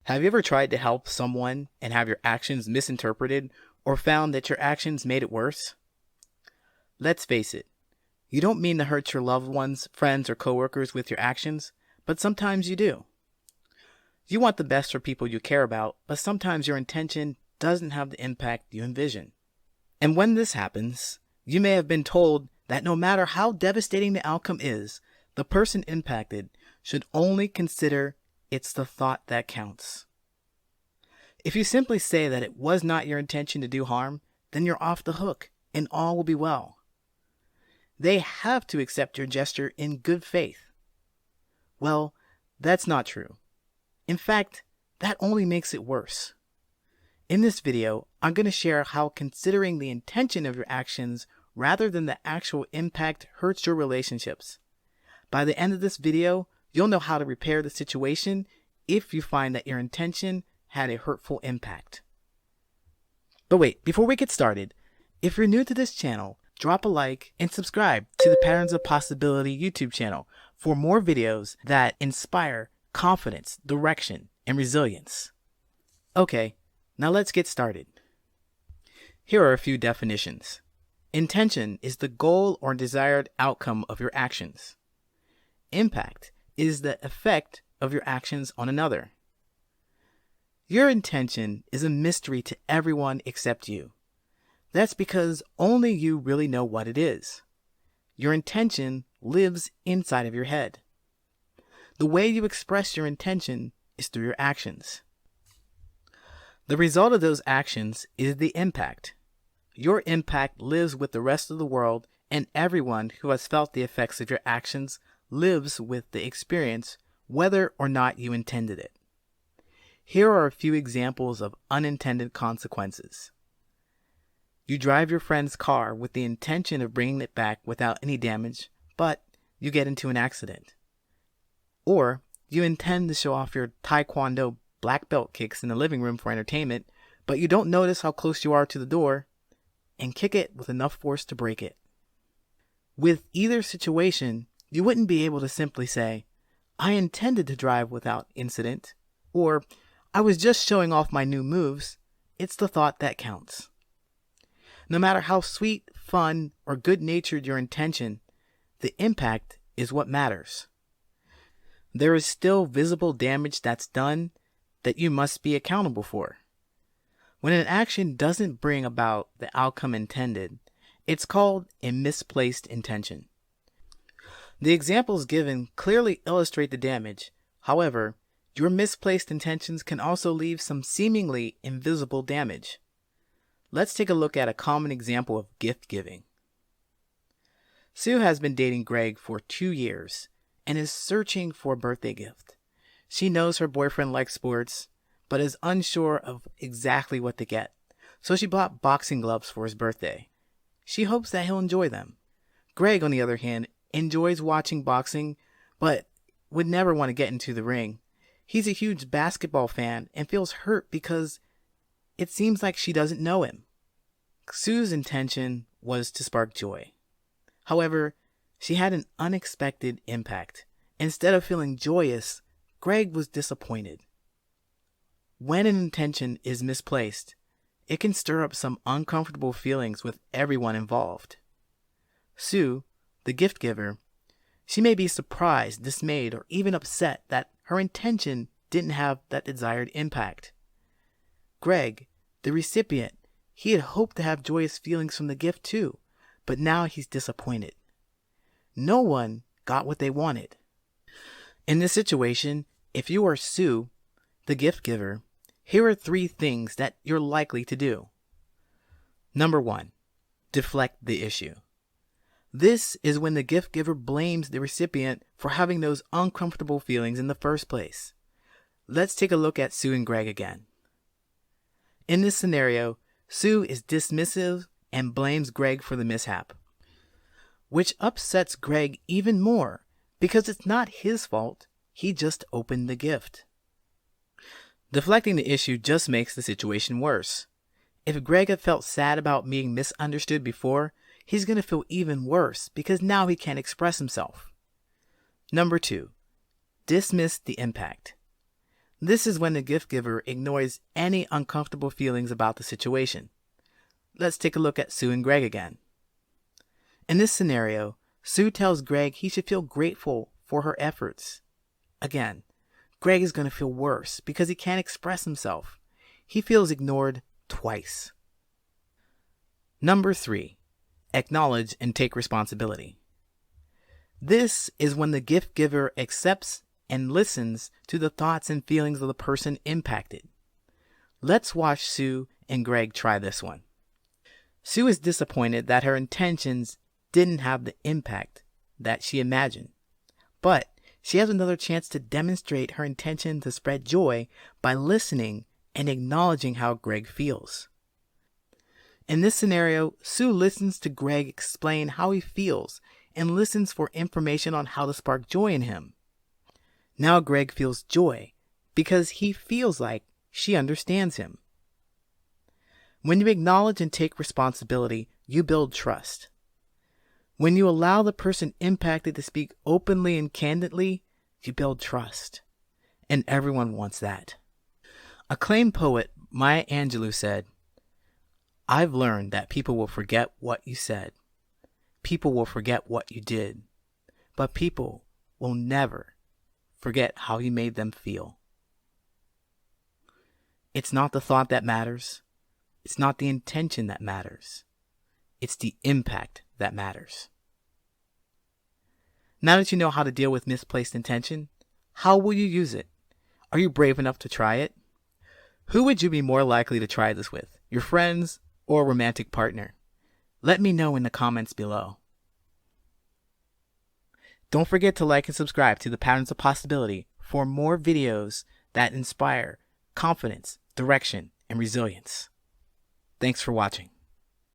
Have you ever tried to help someone and have your actions misinterpreted or found that your actions made it worse? Let's face it, you don't mean to hurt your loved ones, friends, or coworkers with your actions, but sometimes you do. You want the best for people you care about, but sometimes your intention doesn't have the impact you envision. And when this happens, you may have been told that no matter how devastating the outcome is, the person impacted should only consider it's the thought that counts. If you simply say that it was not your intention to do harm, then you're off the hook and all will be well. They have to accept your gesture in good faith. Well, that's not true. In fact, that only makes it worse. In this video, I'm going to share how considering the intention of your actions rather than the actual impact hurts your relationships. By the end of this video, you'll know how to repair the situation if you find that your intention had a hurtful impact. But wait, before we get started, if you're new to this channel, drop a like and subscribe to the Patterns of Possibility YouTube channel for more videos that inspire confidence, direction, and resilience. Okay, now let's get started. Here are a few definitions. Intention is the goal or desired outcome of your actions. Impact is the effect of your actions on another. Your intention is a mystery to everyone except you. That's because only you really know what it is. Your intention lives inside of your head. The way you express your intention is through your actions. The result of those actions is the impact. Your impact lives with the rest of the world, and everyone who has felt the effects of your actions lives with the experience, whether or not you intended it. Here are a few examples of unintended consequences. You drive your friend's car with the intention of bringing it back without any damage, but you get into an accident. Or you intend to show off your Taekwondo black belt kicks in the living room for entertainment, but you don't notice how close you are to the door and kick it with enough force to break it. With either situation, you wouldn't be able to simply say, I intended to drive without incident, or I was just showing off my new moves. It's the thought that counts. No matter how sweet, fun, or good-natured your intention, the impact is what matters. There is still visible damage that's done that you must be accountable for. When an action doesn't bring about the outcome intended, it's called a misplaced intention. The examples given clearly illustrate the damage. However, your misplaced intentions can also leave some seemingly invisible damage. Let's take a look at a common example of gift giving. Sue has been dating Greg for 2 years and is searching for a birthday gift. She knows her boyfriend likes sports, but is unsure of exactly what to get, so she bought boxing gloves for his birthday. She hopes that he'll enjoy them. Greg, on the other hand, enjoys watching boxing, but would never want to get into the ring. He's a huge basketball fan and feels hurt because it seems like she doesn't know him. Sue's intention was to spark joy. However, she had an unexpected impact. Instead of feeling joyous, Greg was disappointed. When an intention is misplaced, it can stir up some uncomfortable feelings with everyone involved. Sue, the gift giver, she may be surprised, dismayed, or even upset that her intention didn't have that desired impact. Greg, the recipient, he had hoped to have joyous feelings from the gift too, but now he's disappointed. No one got what they wanted. In this situation, if you are Sue, the gift giver, here are 3 things that you're likely to do. Number 1, deflect the issue. This is when the gift giver blames the recipient for having those uncomfortable feelings in the first place. Let's take a look at Sue and Greg again. In this scenario, Sue is dismissive and blames Greg for the mishap, which upsets Greg even more because it's not his fault. He just opened the gift. Deflecting the issue just makes the situation worse. If Greg had felt sad about being misunderstood before, he's going to feel even worse because now he can't express himself. Number 2, dismiss the impact. This is when the gift giver ignores any uncomfortable feelings about the situation. Let's take a look at Sue and Greg again. In this scenario, Sue tells Greg he should feel grateful for her efforts. Again, Greg is going to feel worse because he can't express himself. He feels ignored twice. Number 3, acknowledge and take responsibility. This is when the gift giver accepts and listens to the thoughts and feelings of the person impacted. Let's watch Sue and Greg try this one. Sue is disappointed that her intentions didn't have the impact that she imagined, but she has another chance to demonstrate her intention to spread joy by listening and acknowledging how Greg feels. In this scenario, Sue listens to Greg explain how he feels and listens for information on how to spark joy in him. Now Greg feels joy because he feels like she understands him. When you acknowledge and take responsibility, you build trust. When you allow the person impacted to speak openly and candidly, you build trust. And everyone wants that. Acclaimed poet Maya Angelou said, "I've learned that people will forget what you said. People will forget what you did. But people will never forget how you made them feel." It's not the thought that matters. It's not the intention that matters. It's the impact that matters. Now that you know how to deal with misplaced intention, how will you use it? Are you brave enough to try it? Who would you be more likely to try this with, your friends or a romantic partner? Let me know in the comments below. Don't forget to like and subscribe to the Patterns of Possibility for more videos that inspire confidence, direction, and resilience. Thanks for watching.